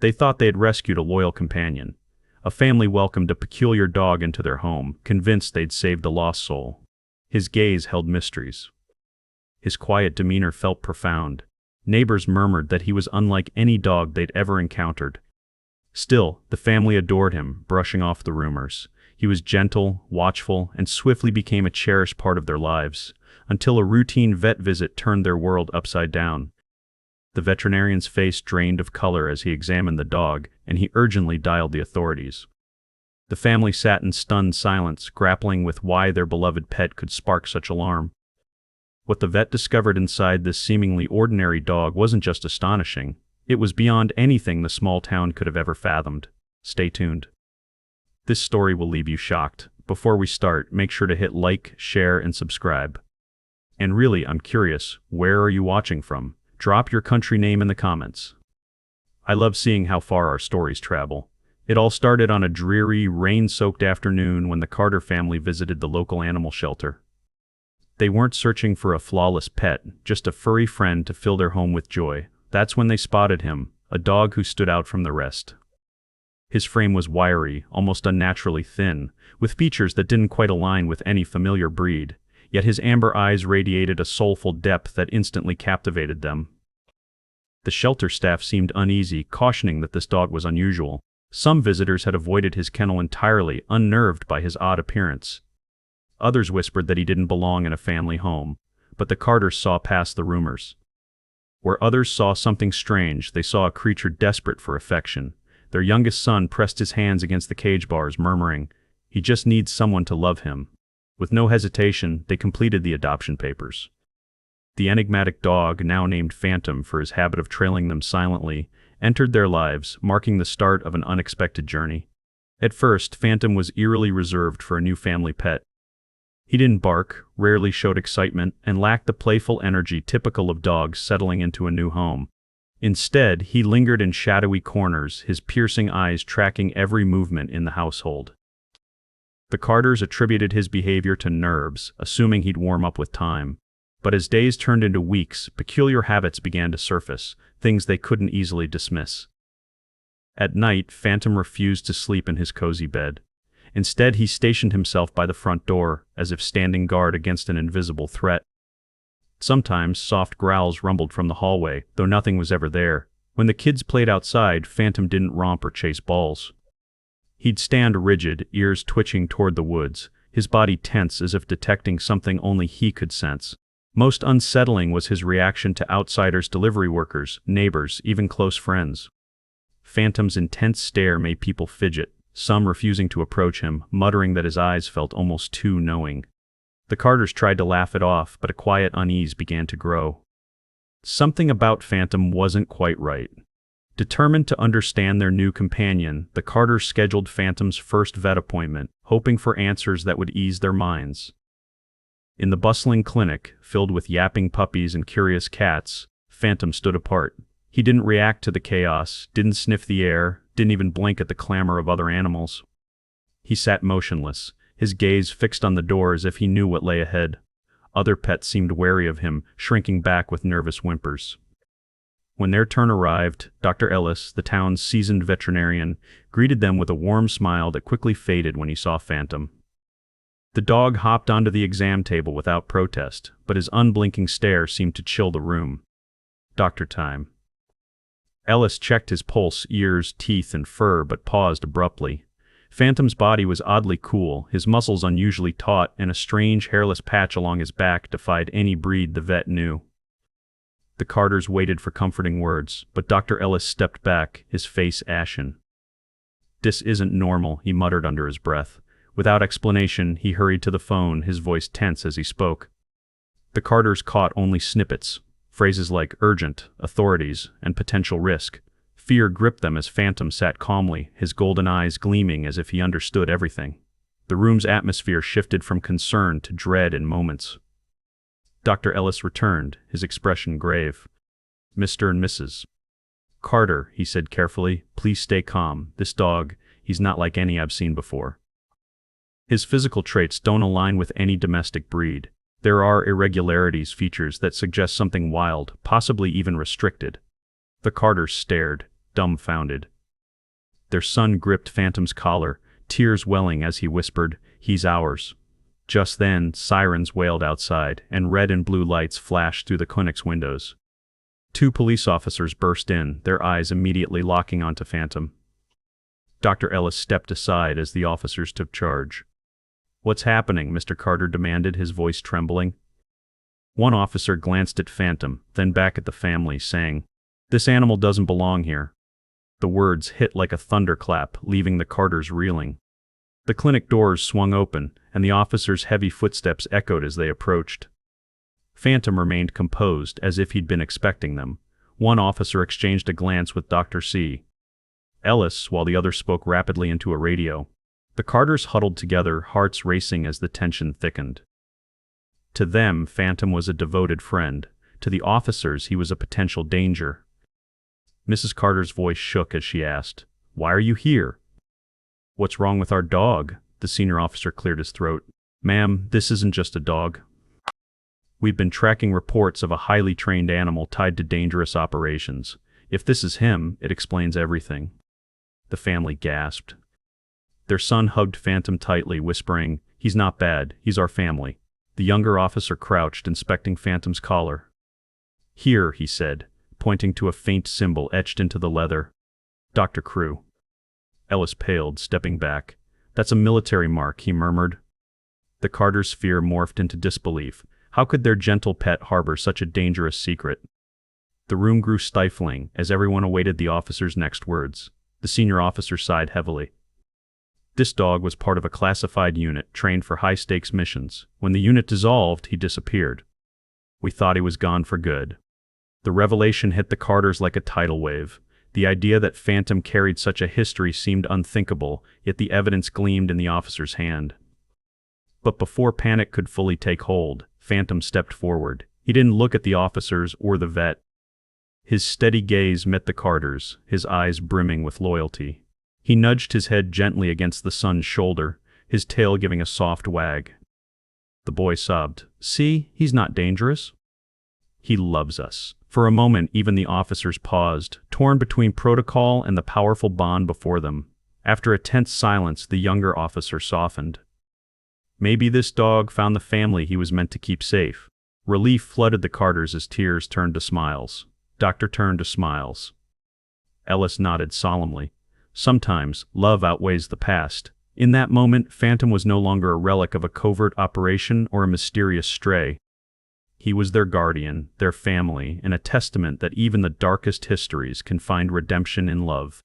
They thought they had rescued a loyal companion. A family welcomed a peculiar dog into their home, convinced they'd saved a lost soul. His gaze held mysteries. His quiet demeanor felt profound. Neighbors murmured that he was unlike any dog they'd ever encountered. Still, the family adored him, brushing off the rumors. He was gentle, watchful, and swiftly became a cherished part of their lives, until a routine vet visit turned their world upside down. The veterinarian's face drained of color as he examined the dog, and he urgently dialed the authorities. The family sat in stunned silence, grappling with why their beloved pet could spark such alarm. What the vet discovered inside this seemingly ordinary dog wasn't just astonishing, it was beyond anything the small town could have ever fathomed. Stay tuned. This story will leave you shocked. Before we start, make sure to hit like, share, and subscribe. And really, I'm curious, where are you watching from? Drop your country name in the comments. I love seeing how far our stories travel. It all started on a dreary, rain-soaked afternoon when the Carter family visited the local animal shelter. They weren't searching for a flawless pet, just a furry friend to fill their home with joy. That's when they spotted him, a dog who stood out from the rest. His frame was wiry, almost unnaturally thin, with features that didn't quite align with any familiar breed, yet his amber eyes radiated a soulful depth that instantly captivated them. The shelter staff seemed uneasy, cautioning that this dog was unusual. Some visitors had avoided his kennel entirely, unnerved by his odd appearance. Others whispered that he didn't belong in a family home, but the Carters saw past the rumors. Where others saw something strange, they saw a creature desperate for affection. Their youngest son pressed his hands against the cage bars, murmuring, "He just needs someone to love him." With no hesitation, they completed the adoption papers. The enigmatic dog, now named Phantom for his habit of trailing them silently, entered their lives, marking the start of an unexpected journey. At first, Phantom was eerily reserved for a new family pet. He didn't bark, rarely showed excitement, and lacked the playful energy typical of dogs settling into a new home. Instead, he lingered in shadowy corners, his piercing eyes tracking every movement in the household. The Carters attributed his behavior to nerves, assuming he'd warm up with time. But as days turned into weeks, peculiar habits began to surface, things they couldn't easily dismiss. At night, Phantom refused to sleep in his cozy bed. Instead, he stationed himself by the front door, as if standing guard against an invisible threat. Sometimes, soft growls rumbled from the hallway, though nothing was ever there. When the kids played outside, Phantom didn't romp or chase balls. He'd stand rigid, ears twitching toward the woods, his body tense as if detecting something only he could sense. Most unsettling was his reaction to outsiders, delivery workers, neighbors, even close friends. Phantom's intense stare made people fidget, some refusing to approach him, muttering that his eyes felt almost too knowing. The Carters tried to laugh it off, but a quiet unease began to grow. Something about Phantom wasn't quite right. Determined to understand their new companion, the Carters scheduled Phantom's first vet appointment, hoping for answers that would ease their minds. In the bustling clinic, filled with yapping puppies and curious cats, Phantom stood apart. He didn't react to the chaos, didn't sniff the air, didn't even blink at the clamor of other animals. He sat motionless, his gaze fixed on the door as if he knew what lay ahead. Other pets seemed wary of him, shrinking back with nervous whimpers. When their turn arrived, Dr. Ellis, the town's seasoned veterinarian, greeted them with a warm smile that quickly faded when he saw Phantom. The dog hopped onto the exam table without protest, but his unblinking stare seemed to chill the room. Doctor time. Ellis checked his pulse, ears, teeth, and fur, but paused abruptly. Phantom's body was oddly cool, his muscles unusually taut, and a strange hairless patch along his back defied any breed the vet knew. The Carters waited for comforting words, but Dr. Ellis stepped back, his face ashen. "This isn't normal," he muttered under his breath. Without explanation, he hurried to the phone, his voice tense as he spoke. The Carters caught only snippets, phrases like urgent, authorities, and potential risk. Fear gripped them as Phantom sat calmly, his golden eyes gleaming as if he understood everything. The room's atmosphere shifted from concern to dread in moments. Dr. Ellis returned, his expression grave. "Mr. and Mrs. Carter," he said carefully, "please stay calm. This dog, he's not like any I've seen before. His physical traits don't align with any domestic breed. There are irregularities, features that suggest something wild, possibly even restricted." The Carters stared. dumbfounded. Their son gripped Phantom's collar, tears welling as he whispered, "He's ours." Just then, sirens wailed outside, and red and blue lights flashed through the clinic's windows. Two police officers burst in, their eyes immediately locking onto Phantom. Dr. Ellis stepped aside as the officers took charge. "What's happening?" Mr. Carter demanded, his voice trembling. One officer glanced at Phantom, then back at the family, saying, "This animal doesn't belong here." The words hit like a thunderclap, leaving the Carters reeling. The clinic doors swung open, and the officers' heavy footsteps echoed as they approached. Phantom remained composed, as if he'd been expecting them. One officer exchanged a glance with Dr. C. Ellis, while the other spoke rapidly into a radio. The Carters huddled together, hearts racing as the tension thickened. To them, Phantom was a devoted friend. To the officers, he was a potential danger. Mrs. Carter's voice shook as she asked, "Why are you here?" "What's wrong with our dog?" The senior officer cleared his throat. "Ma'am, this isn't just a dog. We've been tracking reports of a highly trained animal tied to dangerous operations. If this is him, it explains everything." The family gasped. Their son hugged Phantom tightly, whispering, "He's not bad, he's our family." The younger officer crouched, inspecting Phantom's collar. "Here," he said, pointing to a faint symbol etched into the leather. "Dr. Crew." Ellis paled, stepping back. "That's a military mark," he murmured. The Carters' fear morphed into disbelief. How could their gentle pet harbor such a dangerous secret? The room grew stifling as everyone awaited the officer's next words. The senior officer sighed heavily. This dog was part of a classified unit trained for high-stakes missions. When the unit dissolved, he disappeared. We thought he was gone for good. The revelation hit the Carters like a tidal wave. The idea that Phantom carried such a history seemed unthinkable, yet the evidence gleamed in the officer's hand. But before panic could fully take hold, Phantom stepped forward. He didn't look at the officers or the vet. His steady gaze met the Carters, his eyes brimming with loyalty. He nudged his head gently against the son's shoulder, his tail giving a soft wag. The boy sobbed, "See, he's not dangerous. He loves us." For a moment, even the officers paused, torn between protocol and the powerful bond before them. After a tense silence, the younger officer softened. Maybe this dog found the family he was meant to keep safe. Relief flooded the Carters as tears turned to smiles. Doctor turned to smiles. Ellis nodded solemnly. Sometimes, love outweighs the past. In that moment, Phantom was no longer a relic of a covert operation or a mysterious stray. He was their guardian, their family, and a testament that even the darkest histories can find redemption in love.